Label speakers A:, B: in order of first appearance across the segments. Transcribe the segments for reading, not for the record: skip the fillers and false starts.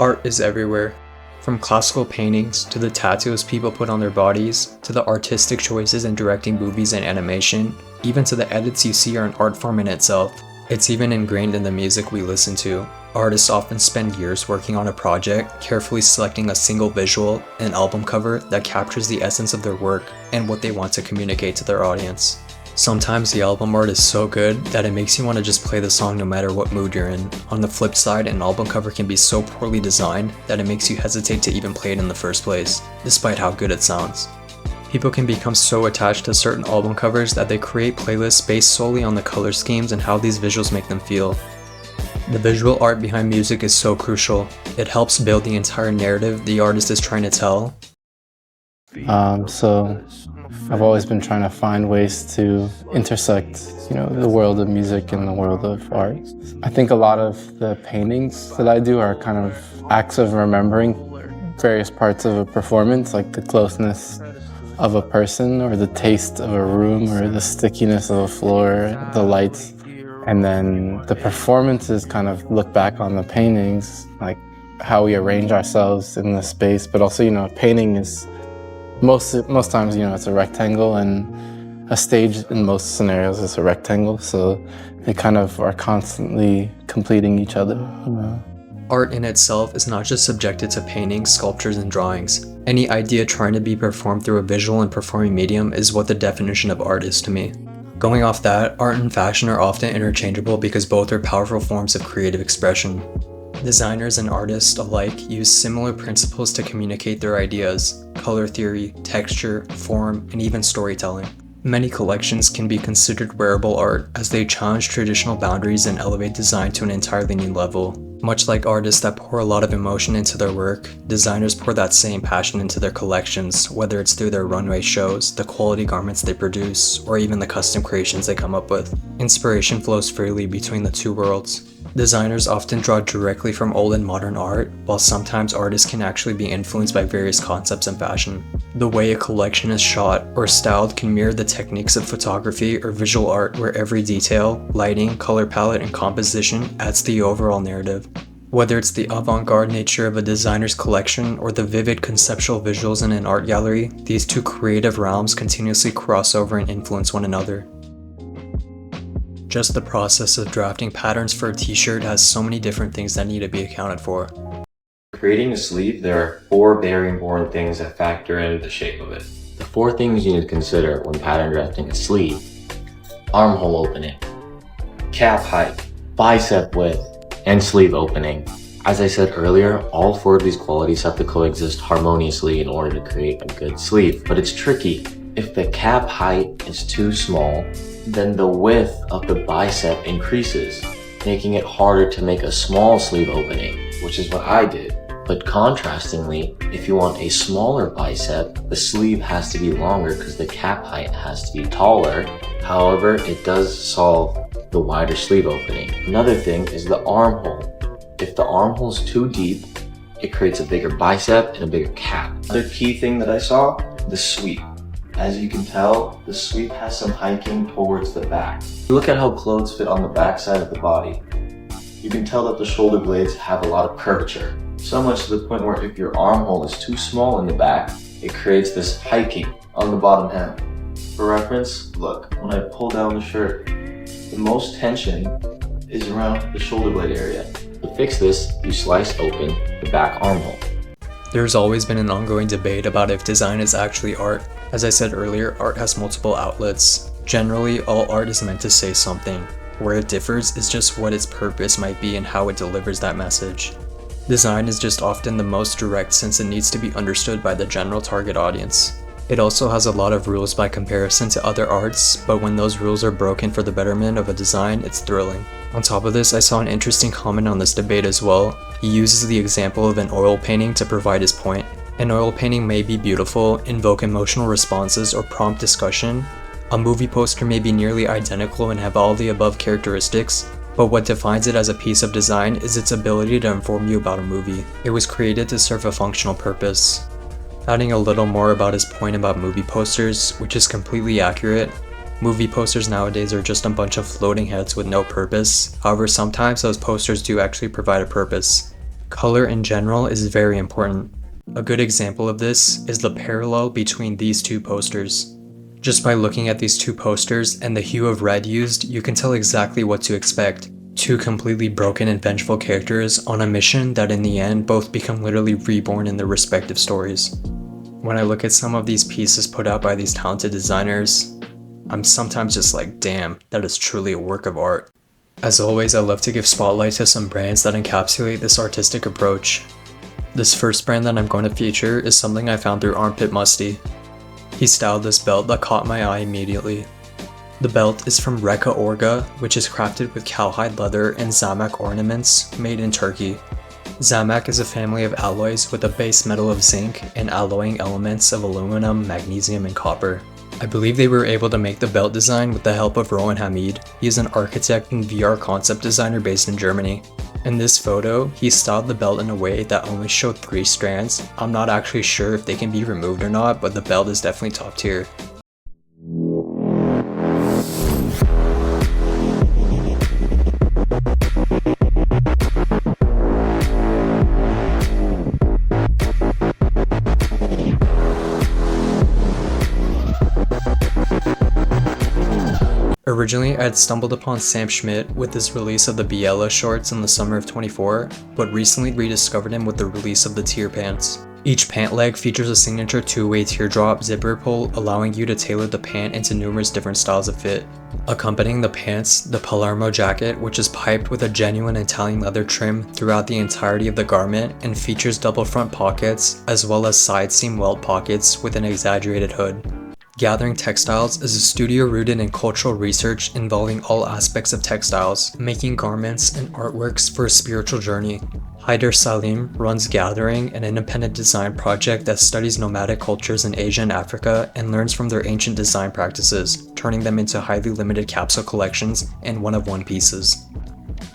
A: Art is everywhere. From classical paintings, to the tattoos people put on their bodies, to the artistic choices in directing movies and animation, even to the edits you see are an art form in itself. It's even ingrained in the music we listen to. Artists often spend years working on a project, carefully selecting a single visual, an album cover that captures the essence of their work and what they want to communicate to their audience. Sometimes the album art is so good that it makes you want to just play the song no matter what mood you're in. On the flip side, an album cover can be so poorly designed that it makes you hesitate to even play it in the first place, despite how good it sounds. People can become so attached to certain album covers that they create playlists based solely on the color schemes and how these visuals make them feel. The visual art behind music is so crucial. It helps build the entire narrative the artist is trying to tell.
B: So I've always been trying to find ways to intersect, the world of music and the world of art. I think a lot of the paintings that I do are kind of acts of remembering various parts of a performance, like the closeness of a person, or the taste of a room, or the stickiness of a floor, the lights. And then the performances kind of look back on the paintings, like how we arrange ourselves in the space, but also, a painting is most times, it's a rectangle, and a stage in most scenarios is a rectangle, so they kind of are constantly completing each other.
A: Art in itself is not just subjected to paintings, sculptures, and drawings. Any idea trying to be performed through a visual and performing medium is what the definition of art is to me. Going off that, art and fashion are often interchangeable because both are powerful forms of creative expression. Designers and artists alike use similar principles to communicate their ideas: color theory, texture, form, and even storytelling. Many collections can be considered wearable art as they challenge traditional boundaries and elevate design to an entirely new level. Much like artists that pour a lot of emotion into their work, designers pour that same passion into their collections, whether it's through their runway shows, the quality garments they produce, or even the custom creations they come up with. Inspiration flows freely between the two worlds. Designers often draw directly from old and modern art, while sometimes artists can actually be influenced by various concepts in fashion. The way a collection is shot or styled can mirror the techniques of photography or visual art, where every detail, lighting, color palette, and composition adds to the overall narrative. Whether it's the avant-garde nature of a designer's collection or the vivid conceptual visuals in an art gallery, these two creative realms continuously cross over and influence one another. Just the process of drafting patterns for a t-shirt has so many different things that need to be accounted for.
C: Creating a sleeve, there are 4 very important things that factor in the shape of it. The 4 things you need to consider when pattern drafting a sleeve: armhole opening, cap height, bicep width, and sleeve opening. As I said earlier, all 4 of these qualities have to coexist harmoniously in order to create a good sleeve, but it's tricky. If the cap height is too small, then the width of the bicep increases, making it harder to make a small sleeve opening, which is what I did. But contrastingly, if you want a smaller bicep, the sleeve has to be longer because the cap height has to be taller. However, it does solve the wider sleeve opening. Another thing is the armhole. If the armhole is too deep, it creates a bigger bicep and a bigger cap. Another key thing that I saw, the sweep. As you can tell, the sweep has some hiking towards the back. Look at how clothes fit on the back side of the body. You can tell that the shoulder blades have a lot of curvature. So much to the point where if your armhole is too small in the back, it creates this hiking on the bottom hem. For reference, look, when I pull down the shirt, the most tension is around the shoulder blade area. To fix this, you slice open the back armhole.
A: There's always been an ongoing debate about if design is actually art. As I said earlier, art has multiple outlets. Generally, all art is meant to say something. Where it differs is just what its purpose might be and how it delivers that message. Design is just often the most direct since it needs to be understood by the general target audience. It also has a lot of rules by comparison to other arts, but when those rules are broken for the betterment of a design, it's thrilling. On top of this, I saw an interesting comment on this debate as well. He uses the example of an oil painting to provide his point. An oil painting may be beautiful, invoke emotional responses, or prompt discussion. A movie poster may be nearly identical and have all the above characteristics, but what defines it as a piece of design is its ability to inform you about a movie. It was created to serve a functional purpose. Adding a little more about his point about movie posters, which is completely accurate. Movie posters nowadays are just a bunch of floating heads with no purpose. However, sometimes those posters do actually provide a purpose. Color in general is very important. A good example of this is the parallel between these two posters. Just by looking at these two posters and the hue of red used, you can tell exactly what to expect. Two completely broken and vengeful characters on a mission that in the end both become literally reborn in their respective stories. When I look at some of these pieces put out by these talented designers, I'm sometimes just like, damn, that is truly a work of art. As always, I love to give spotlight to some brands that encapsulate this artistic approach. This first brand that I'm going to feature is something I found through Armpit Musty. He styled this belt that caught my eye immediately. The belt is from Rekaorga, which is crafted with cowhide leather and zamak ornaments made in Turkey. Zamak is a family of alloys with a base metal of zinc and alloying elements of aluminum, magnesium, and copper. I believe they were able to make the belt design with the help of Rowan Hamid. He is an architect and VR concept designer based in Germany. In this photo, he styled the belt in a way that only showed 3 strands. I'm not actually sure if they can be removed or not, but the belt is definitely top tier. Originally, I had stumbled upon Sam Schmidt with his release of the Biela shorts in the summer of 24, but recently rediscovered him with the release of the tier pants. Each pant leg features a signature 2-way teardrop zipper pull, allowing you to tailor the pant into numerous different styles of fit. Accompanying the pants, the Palermo jacket, which is piped with a genuine Italian leather trim throughout the entirety of the garment and features double front pockets as well as side seam welt pockets with an exaggerated hood. Gathering Textiles is a studio rooted in cultural research involving all aspects of textiles, making garments and artworks for a spiritual journey. Haider Salim runs Gathering, an independent design project that studies nomadic cultures in Asia and Africa and learns from their ancient design practices, turning them into highly limited capsule collections and one-of-one pieces.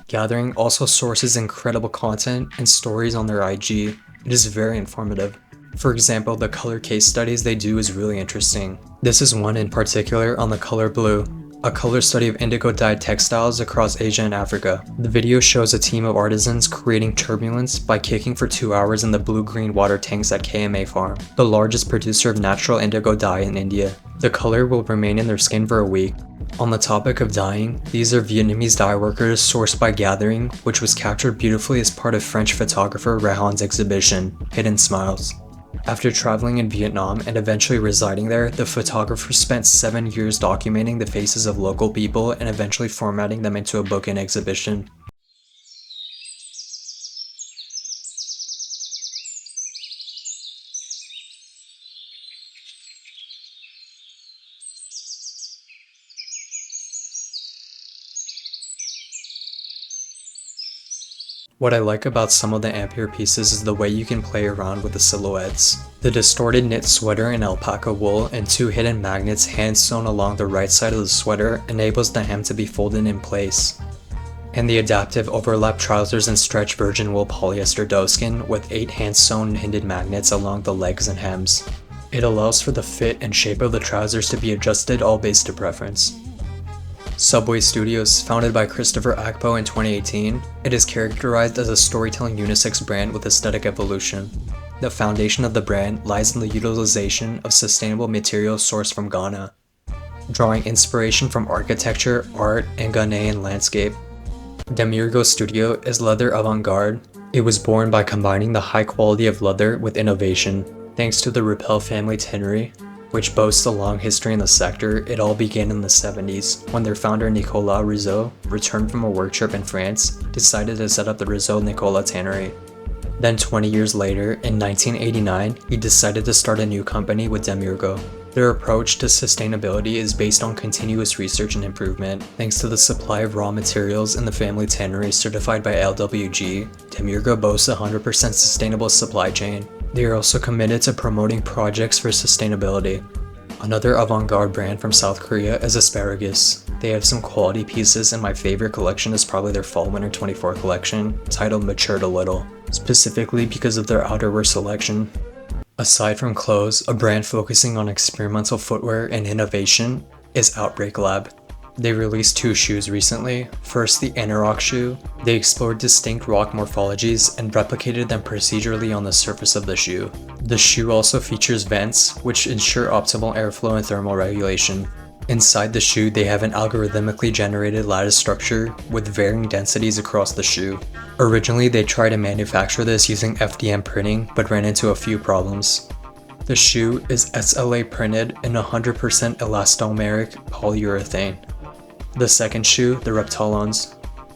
A: Gathering also sources incredible content and stories on their IG. It is very informative. For example, the color case studies they do is really interesting. This is one in particular on the color blue, a color study of indigo dyed textiles across Asia and Africa. The video shows a team of artisans creating turbulence by kicking for 2 hours in the blue-green water tanks at KMA Farm, the largest producer of natural indigo dye in India. The color will remain in their skin for a week. On the topic of dyeing, these are Vietnamese dye workers sourced by Gathering, which was captured beautifully as part of French photographer Rehan's exhibition, Hidden Smiles. After traveling in Vietnam and eventually residing there, the photographer spent 7 years documenting the faces of local people and eventually formatting them into a book and exhibition. What I like about some of the Ampere pieces is the way you can play around with the silhouettes. The distorted knit sweater in alpaca wool and 2 hidden magnets hand sewn along the right side of the sweater enables the hem to be folded in place. And the adaptive overlap trousers in stretch virgin wool polyester doeskin with 8 hand sewn hinted magnets along the legs and hems. It allows for the fit and shape of the trousers to be adjusted all based to preference. Subwaestudios, founded by Christopher Akpo in 2018, it is characterized as a storytelling unisex brand with aesthetic evolution. The foundation of the brand lies in the utilization of sustainable materials sourced from Ghana, drawing inspiration from architecture, art, and Ghanaian landscape. Demiurgo Studio is Leather Avant-garde. It was born by combining the high quality of leather with innovation. Thanks to the Rappel family tannery, which boasts a long history in the sector, it all began in the 70s, when their founder Nicolas Rizzo, returned from a work trip in France, decided to set up the Rizzo-Nicolas tannery. Then 20 years later, in 1989, he decided to start a new company with Demiurgo. Their approach to sustainability is based on continuous research and improvement. Thanks to the supply of raw materials in the family tannery certified by LWG, Demiurgo boasts a 100% sustainable supply chain. They are also committed to promoting projects for sustainability. Another avant-garde brand from South Korea is Asparagus. They have some quality pieces, and my favorite collection is probably their Fall/Winter 24 collection, titled Matured a Little, specifically because of their outerwear selection. Aside from clothes, a brand focusing on experimental footwear and innovation is Outbreaklab. They released 2 shoes recently. First, the Anorak shoe. They explored distinct rock morphologies and replicated them procedurally on the surface of the shoe. The shoe also features vents, which ensure optimal airflow and thermal regulation. Inside the shoe, they have an algorithmically generated lattice structure with varying densities across the shoe. Originally, they tried to manufacture this using FDM printing, but ran into a few problems. The shoe is SLA printed in 100% elastomeric polyurethane. The second shoe, the Reptolons.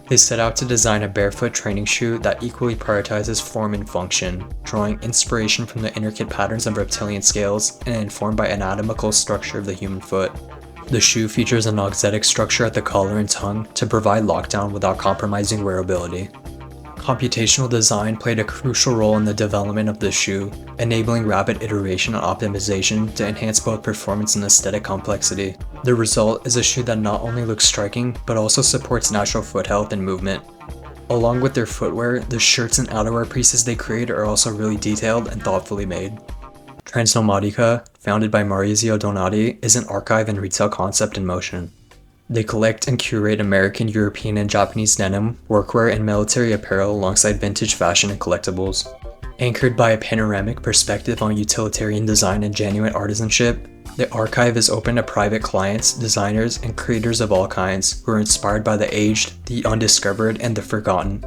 A: They set out to design a barefoot training shoe that equally prioritizes form and function, drawing inspiration from the intricate patterns of reptilian scales and informed by anatomical structure of the human foot. The shoe features an auxetic structure at the collar and tongue to provide lockdown without compromising wearability. Computational design played a crucial role in the development of the shoe, enabling rapid iteration and optimization to enhance both performance and aesthetic complexity. The result is a shoe that not only looks striking, but also supports natural foot health and movement. Along with their footwear, the shirts and outerwear pieces they create are also really detailed and thoughtfully made. Transnomadica, founded by Maurizio Donadi, is an archive and retail concept in motion. They collect and curate American, European, and Japanese denim, workwear, and military apparel alongside vintage fashion and collectibles. Anchored by a panoramic perspective on utilitarian design and genuine artisanship, the archive is open to private clients, designers, and creators of all kinds who are inspired by the aged, the undiscovered, and the forgotten.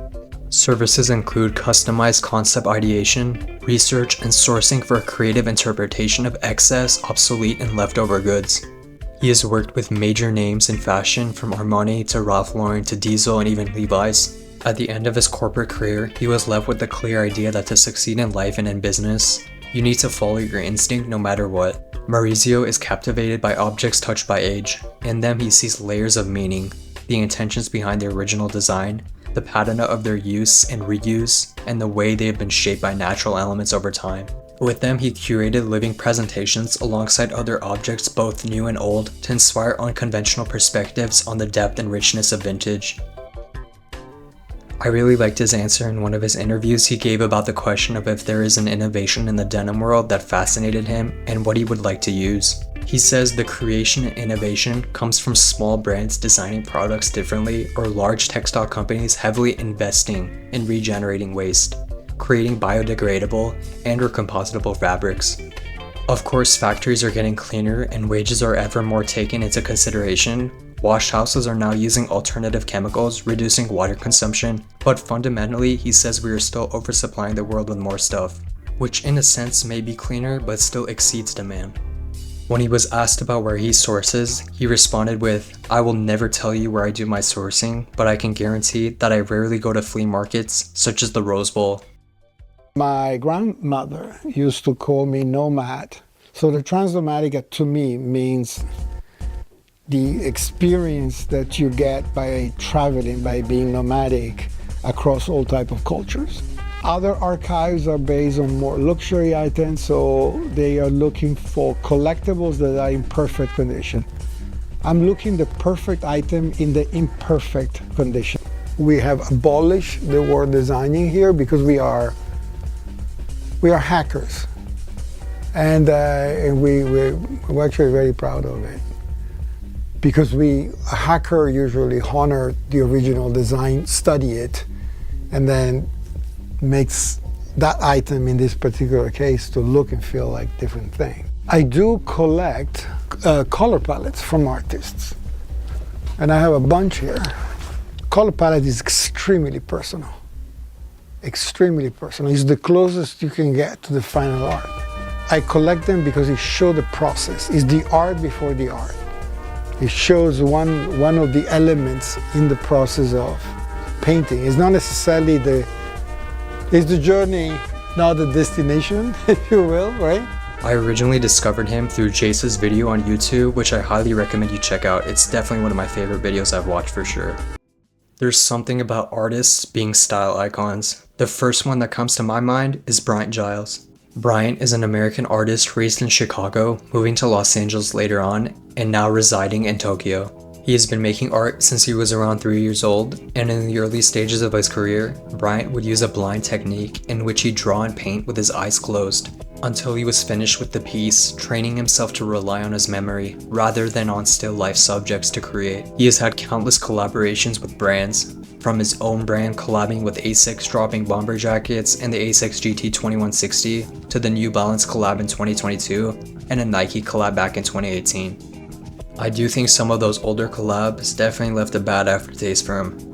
A: Services include customized concept ideation, research, and sourcing for creative interpretation of excess, obsolete, and leftover goods. He has worked with major names in fashion from Armani to Ralph Lauren to Diesel and even Levi's. At the end of his corporate career, he was left with the clear idea that to succeed in life and in business, you need to follow your instinct no matter what. Maurizio is captivated by objects touched by age. In them he sees layers of meaning, the intentions behind the original design, the patina of their use and reuse, and the way they have been shaped by natural elements over time. With them, he curated living presentations alongside other objects both new and old to inspire unconventional perspectives on the depth and richness of vintage. I really liked his answer in one of his interviews he gave about the question of if there is an innovation in the denim world that fascinated him and what he would like to use. He says the creation and innovation comes from small brands designing products differently or large textile companies heavily investing in regenerating waste, creating biodegradable and or compostable fabrics. Of course, factories are getting cleaner and wages are ever more taken into consideration. Wash houses are now using alternative chemicals, reducing water consumption, but fundamentally, he says we are still oversupplying the world with more stuff, which in a sense may be cleaner but still exceeds demand. When he was asked about where he sources, he responded with, "I will never tell you where I do my sourcing, but I can guarantee that I rarely go to flea markets such as the Rose Bowl."
D: My grandmother used to call me nomad. So the Transnomadica to me means the experience that you get by traveling, by being nomadic across all type of cultures. Other archives are based on more luxury items, so they are looking for collectibles that are in perfect condition. I'm looking the perfect item in the imperfect condition. We have abolished the word designing here because we are hackers, and we're actually very proud of it. Because a hacker usually honor the original design, study it, and then makes that item in this particular case to look and feel like different thing. I do collect color palettes from artists, and I have a bunch here. Color palette is extremely personal. Extremely personal. It's the closest you can get to the final art. I collect them because it shows the process. It's the art before the art. It shows one of the elements in the process of painting. It's not necessarily it's the journey, not the destination, if you will, right?
A: I originally discovered him through Jace's video on YouTube, which I highly recommend you check out. It's definitely one of my favorite videos I've watched for sure. There's something about artists being style icons. The first one that comes to my mind is Bryant Giles. Bryant is an American artist raised in Chicago, moving to Los Angeles later on, and now residing in Tokyo. He has been making art since he was around 3 years old, and in the early stages of his career, Bryant would use a blind technique in which he'd draw and paint with his eyes closed. until he was finished with the piece, training himself to rely on his memory rather than on still life subjects to create. He has had countless collaborations with brands, from his own brand collabing with Asics dropping bomber jackets and the Asics GT 2160 to the New Balance collab in 2022 and a Nike collab back in 2018. I do think some of those older collabs definitely left a bad aftertaste for him.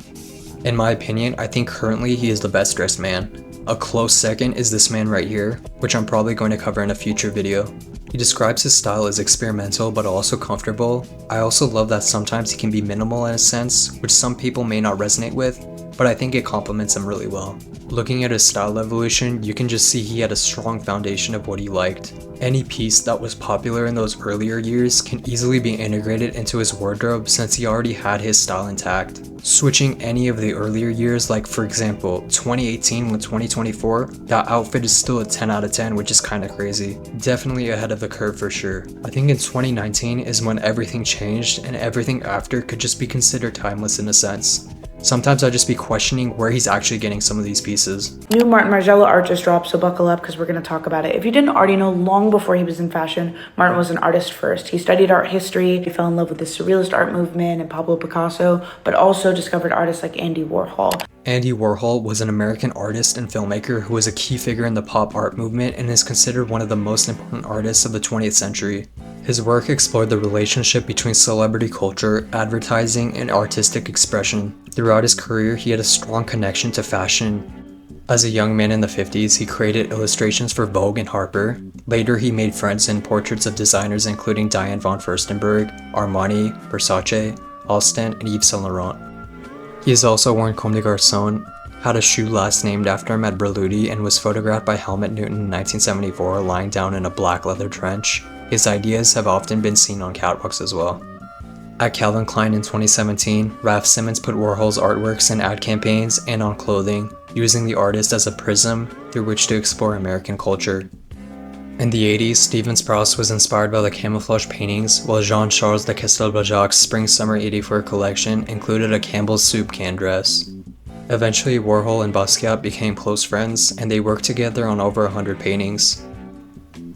A: In my opinion, I think currently he is the best dressed man. A close second is this man right here, which I'm probably going to cover in a future video. He describes his style as experimental but also comfortable. I also love that sometimes he can be minimal in a sense, which some people may not resonate with, but I think it complements him really well. Looking at his style evolution, you can just see he had a strong foundation of what he liked. Any piece that was popular in those earlier years can easily be integrated into his wardrobe since he already had his style intact. Switching any of the earlier years, like for example 2018 with 2024, that outfit is still a 10 out of 10, which is kinda crazy. Definitely ahead of the curve for sure. I think in 2019 is when everything changed and everything after could just be considered timeless in a sense. Sometimes I'd just be questioning where he's actually getting some of these pieces.
E: New Margiela art just dropped, so buckle up because we're going to talk about it. If you didn't already know, long before he was in fashion, Martin was an artist first. He studied art history, he fell in love with the surrealist art movement and Pablo Picasso, but also discovered artists like Andy Warhol.
A: Andy Warhol was an American artist and filmmaker who was a key figure in the pop art movement and is considered one of the most important artists of the 20th century. His work explored the relationship between celebrity culture, advertising, and artistic expression. Throughout his career, he had a strong connection to fashion. As a young man in the 50s, he created illustrations for Vogue and Harper. Later, he made friends in portraits of designers including Diane von Furstenberg, Armani, Versace, Halston, and Yves Saint Laurent. He has also worn Comme des Garçons, had a shoe last named after him at Berluti, and was photographed by Helmut Newton in 1974 lying down in a black leather trench. His ideas have often been seen on catwalks as well. At Calvin Klein in 2017, Raf Simons put Warhol's artworks in ad campaigns and on clothing, using the artist as a prism through which to explore American culture. In the 80s, Steven Sprouse was inspired by the camouflage paintings, while Jean-Charles de Castelbajac's Spring-Summer '84 collection included a Campbell's soup can dress. Eventually, Warhol and Basquiat became close friends, and they worked together on over 100 paintings.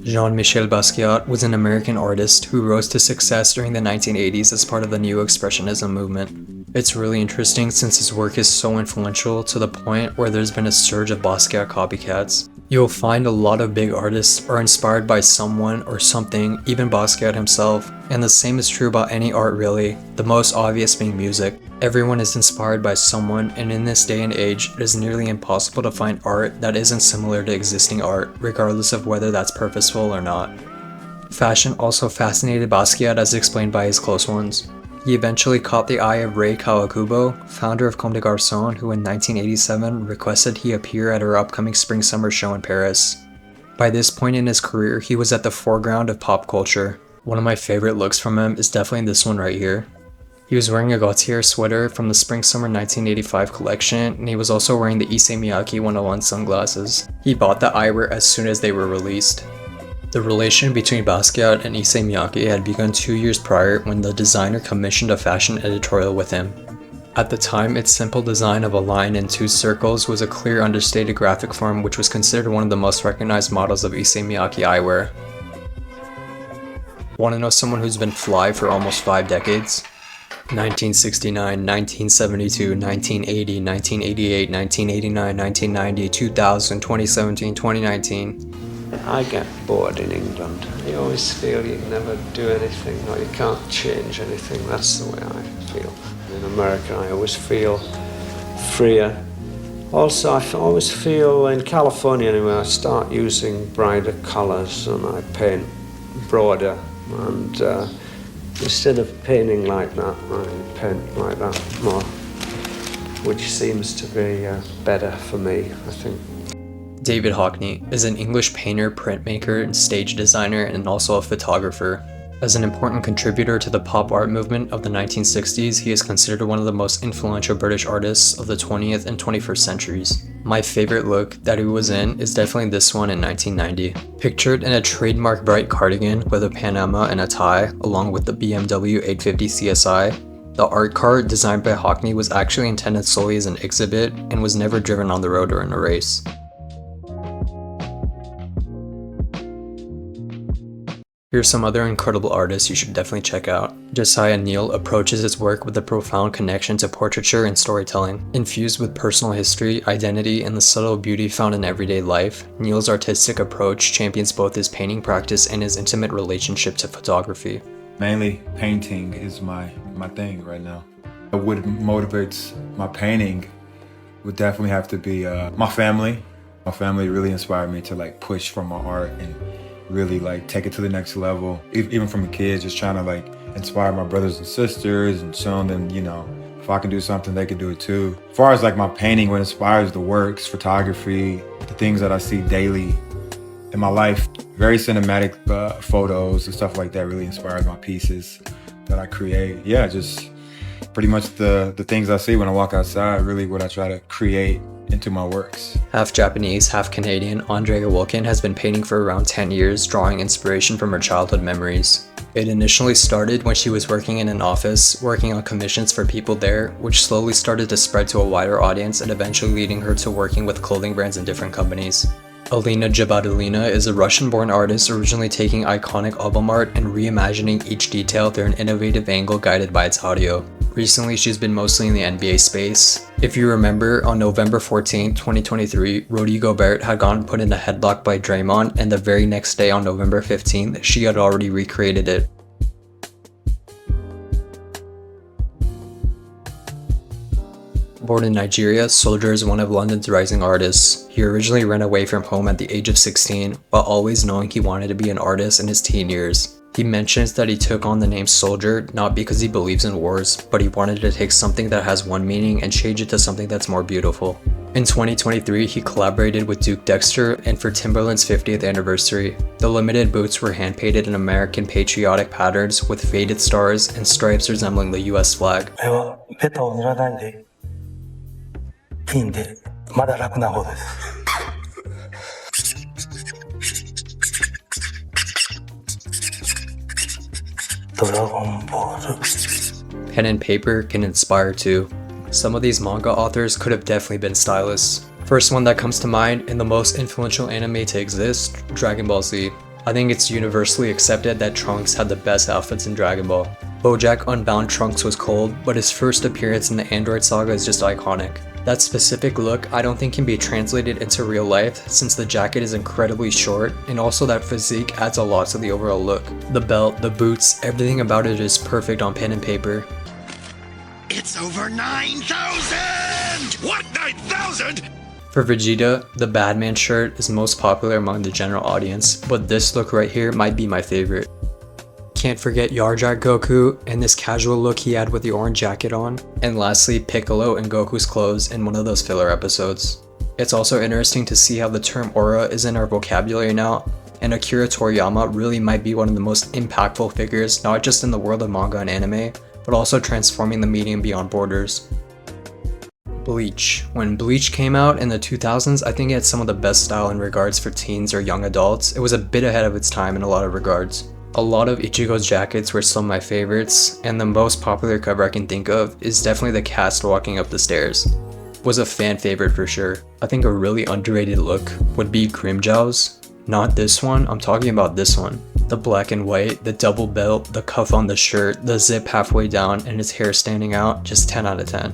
A: Jean-Michel Basquiat was an American artist who rose to success during the 1980s as part of the New Expressionism movement. It's really interesting since his work is so influential to the point where there's been a surge of Basquiat copycats. You'll find a lot of big artists are inspired by someone or something, even Basquiat himself, and the same is true about any art really, the most obvious being music. Everyone is inspired by someone, and in this day and age, it is nearly impossible to find art that isn't similar to existing art, regardless of whether that's purposeful or not. Fashion also fascinated Basquiat as explained by his close ones. He eventually caught the eye of Rei Kawakubo, founder of Comme des Garçons, who in 1987 requested he appear at her upcoming spring-summer show in Paris. By this point in his career, he was at the foreground of pop culture. One of my favorite looks from him is definitely this one right here. He was wearing a Gaultier sweater from the Spring-Summer 1985 collection, and he was also wearing the Issey Miyake 101 sunglasses. He bought the eyewear as soon as they were released. The relation between Basquiat and Issey Miyake had begun 2 years prior when the designer commissioned a fashion editorial with him. At the time, its simple design of a line and two circles was a clear, understated graphic form which was considered one of the most recognized models of Issey Miyake eyewear. Want to know someone who's been fly for almost 5 decades? 1969, 1972, 1980, 1988, 1989, 1990, 2000, 2017, 2019.
F: I get bored in England. You always feel you can never do anything, or you can't change anything. That's the way I feel. In America, I always feel freer. Also, I always feel, in California anyway, I start using brighter colors and I paint broader. And instead of painting like that, I paint like that more, which seems to be better for me, I think.
A: David Hockney is an English painter, printmaker, and stage designer, and also a photographer. As an important contributor to the pop art movement of the 1960s, he is considered one of the most influential British artists of the 20th and 21st centuries. My favorite look that he was in is definitely this one in 1990. Pictured in a trademark bright cardigan with a Panama and a tie, along with the BMW 850 CSI, the art car designed by Hockney was actually intended solely as an exhibit and was never driven on the road or in a race. Here's some other incredible artists you should definitely check out. Jasaya Neale approaches his work with a profound connection to portraiture and storytelling. Infused with personal history, identity, and the subtle beauty found in everyday life, Neale's artistic approach champions both his painting practice and his intimate relationship to photography.
G: Mainly painting is my thing right now. What motivates my painting would definitely have to be my family. My family really inspired me to like push for my art and really like take it to the next level. Even from a kid, just trying to like inspire my brothers and sisters and showing them, you know, if I can do something, they can do it too. As far as like my painting, what inspires the works, photography, the things that I see daily in my life, very cinematic photos and stuff like that really inspires my pieces that I create. Yeah, just pretty much the things I see when I walk outside, really what I try to create into my works.
A: Half Japanese, half Canadian, Andrea Wilkin has been painting for around 10 years, drawing inspiration from her childhood memories. It initially started when she was working in an office, working on commissions for people there, which slowly started to spread to a wider audience and eventually leading her to working with clothing brands in different companies. Alina Gibadullina is a Russian-born artist originally taking iconic album art and reimagining each detail through an innovative angle guided by its audio. Recently, she's been mostly in the NBA space. If you remember, on November 14, 2023, Rudy Gobert had gotten put in a headlock by Draymond, and the very next day on November 15th, she had already recreated it. Born in Nigeria, Soldier is one of London's rising artists. He originally ran away from home at the age of 16, while always knowing he wanted to be an artist in his teen years. He mentions that he took on the name Soldier not because he believes in wars, but he wanted to take something that has one meaning and change it to something that's more beautiful. In 2023, he collaborated with Duke Dexter, and for Timberland's 50th anniversary, the limited boots were hand-painted in American patriotic patterns with faded stars and stripes resembling the US flag. Pen and paper can inspire too. Some of these manga authors could have definitely been stylists. First one that comes to mind, and the most influential anime to exist, Dragon Ball Z. I think it's universally accepted that Trunks had the best outfits in Dragon Ball. BoJack Unbound Trunks was cold, but his first appearance in the Android saga is just iconic. That specific look I don't think can be translated into real life since the jacket is incredibly short, and also that physique adds a lot to the overall look. The belt, the boots, everything about it is perfect on pen and paper.
H: It's over 9,000! What, 9,000?
A: For Vegeta, the Batman shirt is most popular among the general audience, but this look right here might be my favorite. Can't forget Yarjak Goku and this casual look he had with the orange jacket on. And lastly, Piccolo in Goku's clothes in one of those filler episodes. It's also interesting to see how the term aura is in our vocabulary now, and Akira Toriyama really might be one of the most impactful figures not just in the world of manga and anime, but also transforming the medium beyond borders. Bleach. When Bleach came out in the 2000s, I think it had some of the best style in regards for teens or young adults. It was a bit ahead of its time in a lot of regards. A lot of Ichigo's jackets were some of my favorites, and the most popular cover I can think of is definitely the cast walking up the stairs. Was a fan favorite for sure. I think a really underrated look would be Grimmjow's. Not this one, I'm talking about this one. The black and white, the double belt, the cuff on the shirt, the zip halfway down, and his hair standing out, just 10 out of 10.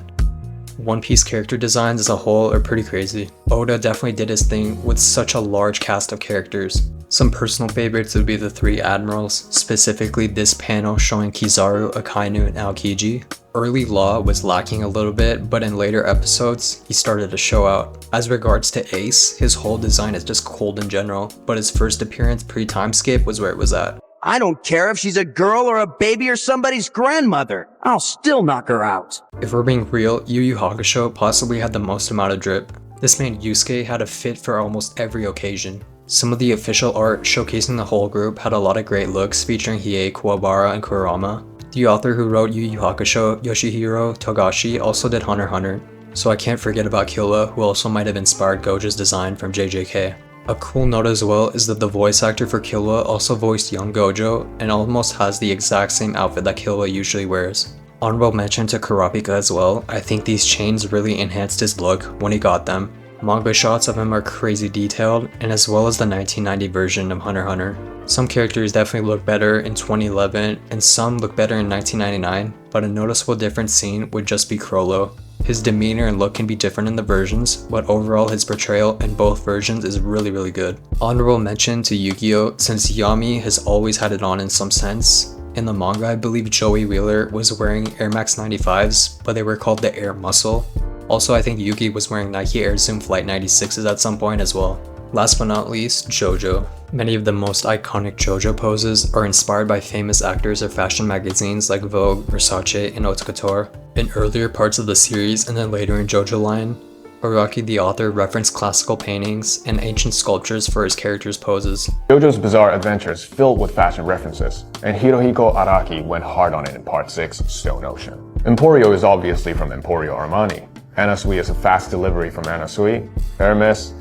A: One Piece character designs as a whole are pretty crazy. Oda definitely did his thing with such a large cast of characters. Some personal favorites would be the three admirals, specifically this panel showing Kizaru, Akainu, and Aokiji. Early Law was lacking a little bit, but in later episodes, he started to show out. As regards to Ace, his whole design is just cold in general, but his first appearance pre-time skip was where it was at.
I: I don't care if she's a girl or a baby or somebody's grandmother. I'll still knock her out.
A: If we're being real, Yu Yu Hakusho possibly had the most amount of drip. This man Yusuke had a fit for almost every occasion. Some of the official art showcasing the whole group had a lot of great looks featuring Hiei, Kuwabara, and Kurama. The author who wrote Yu Yu Hakusho, Yoshihiro Togashi, also did Hunter x Hunter. So I can't forget about Killa, who also might have inspired Gojo's design from JJK. A cool note as well is that the voice actor for Killa also voiced young Gojo and almost has the exact same outfit that Killa usually wears. Honorable mention to Kurapika as well. I think these chains really enhanced his look when he got them. Manga shots of him are crazy detailed, and as well as the 1990 version of Hunter x Hunter. Some characters definitely look better in 2011, and some look better in 1999, but a noticeable difference seen would just be Chrollo. His demeanor and look can be different in the versions, but overall his portrayal in both versions is really good. Honorable mention to Yu-Gi-Oh! Since Yami has always had it on in some sense. In the manga, I believe Joey Wheeler was wearing Air Max 95s, but they were called the Air Muscle. Also, I think Yugi was wearing Nike Air Zoom Flight 96s at some point as well. Last but not least, JoJo. Many of the most iconic JoJo poses are inspired by famous actors or fashion magazines like Vogue, Versace, and Haute Couture. In earlier parts of the series and then later in JoJo line, Araki the author referenced classical paintings and ancient sculptures for his characters' poses.
J: JoJo's bizarre adventure is filled with fashion references, and Hirohiko Araki went hard on it in Part 6, Stone Ocean. Emporio is obviously from Emporio Armani. Anna Sui is a fast delivery from Anna Sui. Hermes,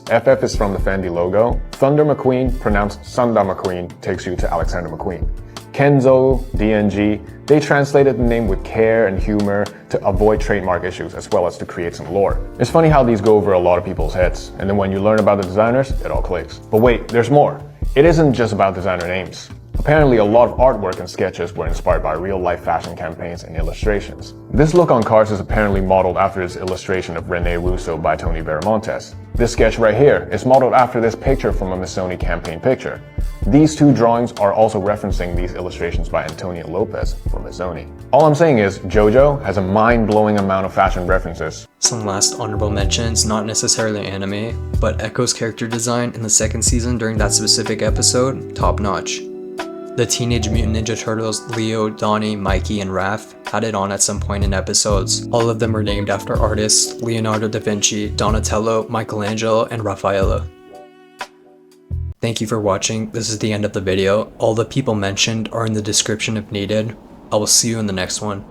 J: FF is from the Fendi logo. Thunder McQueen, pronounced Sunda McQueen, takes you to Alexander McQueen. Kenzo, DNG, they translated the name with care and humor to avoid trademark issues as well as to create some lore. It's funny how these go over a lot of people's heads, and then when you learn about the designers, it all clicks. But wait, there's more. It isn't just about designer names. Apparently, a lot of artwork and sketches were inspired by real-life fashion campaigns and illustrations. This look on cards is apparently modeled after this illustration of Rene Russo by Tony Baramontes. This sketch right here is modeled after this picture from a Missoni campaign picture. These two drawings are also referencing these illustrations by Antonio Lopez from Missoni. All I'm saying is, JoJo has a mind-blowing amount of fashion references.
A: Some last honorable mentions, not necessarily anime, but Echo's character design in the second season during that specific episode, top notch. The Teenage Mutant Ninja Turtles, Leo, Donnie, Mikey, and Raph had it on at some point in episodes. All of them were named after artists: Leonardo da Vinci, Donatello, Michelangelo, and Raffaello. Thank you for watching. This is the end of the video. All the people mentioned are in the description if needed. I will see you in the next one.